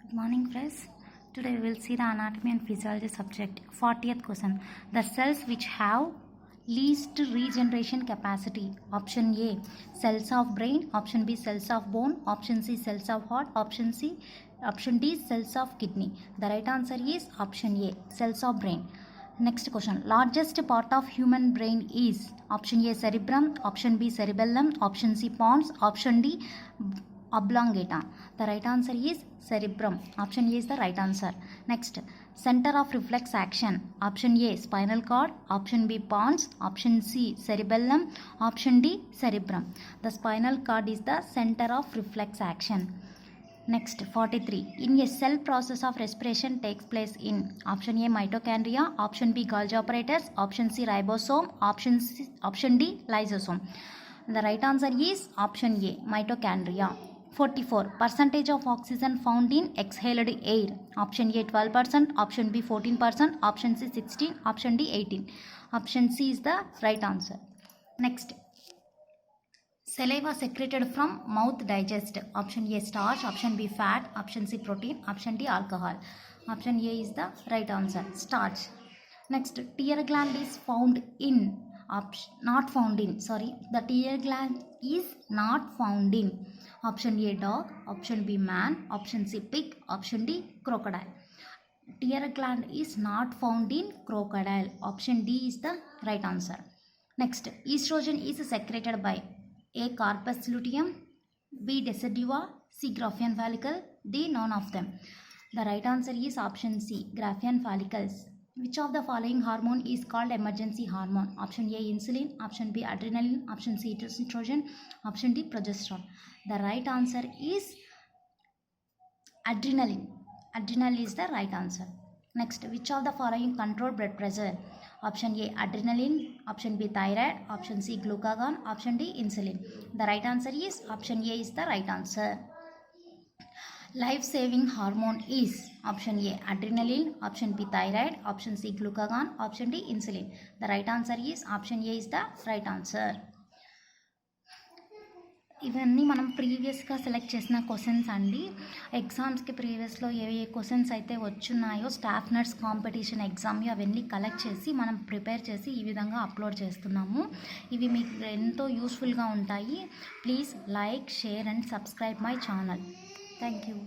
Good morning, friends. Today we will see the anatomy and physiology subject. 40th question. The cells which have least regeneration capacity. Option A, cells of brain. Option B, cells of bone. Option C, cells of heart. Option D, cells of kidney. The right answer is option A, cells of brain. Next question. Largest part of human brain is option A, cerebrum. Option B, cerebellum. Option C, pons. Option D, oblongata. The right answer is cerebrum. Option A is the right answer. Next, center of reflex action. Option A, spinal cord. Option B, pons. Option C, cerebellum. Option D, cerebrum. The spinal cord is the center of reflex action. Next, 43. In a cell, process of respiration takes place in option A, mitochondria. Option B, Golgi apparatus. Option C, ribosome. Option D, lysosome. The right answer is option A, mitochondria. 44. Percentage of oxygen found in exhaled air. Option A, 12%. Option B, 14%. Option C, 16%. Option D, 18%. Option C is the right answer. Next, saliva secreted from mouth digest. Option A, starch. Option B, fat. Option C, protein. Option D, alcohol. Option A is the right answer, starch. Next, tear gland is found in not found in. The tear gland is not found in. Option A, dog. Option B, man. Option C, pig. Option D, crocodile. Tear gland is not found in crocodile. Option D is the right answer. Next, estrogen is secreted by A, corpus luteum. B, decidua. C, Graafian follicle. D, none of them. The right answer is option C, Graafian follicles. Which of the following hormone is called emergency hormone? Option A, insulin. Option B, adrenaline. Option C, estrogen. Option D, progesterone. The right answer is adrenaline. Adrenaline is the right answer. Next, which of the following control blood pressure? Option A, adrenaline. Option B, thyroid. Option C, glucagon. Option D, insulin. The right answer is option A is the right answer. Life-saving hormone is option A, adrenaline. Option B, thyroid. Option C, glucagon. Option D, insulin. The right answer is option A is the right answer. ఇవన్నీ మనం ప్రీవియస్గా select చేసిన questions అండి. ఎగ్జామ్స్కి ప్రీవియస్లో ఏ questions అయితే వచ్చున్నాయో staff nurse competition ఎగ్జామ్వి అవన్నీ collect చేసి మనం ప్రిపేర్ చేసి ఈ విధంగా అప్లోడ్ చేస్తున్నాము. ఇవి మీకు ఎంతో యూస్ఫుల్గా ఉంటాయి. Please like, share and subscribe my channel. Thank you.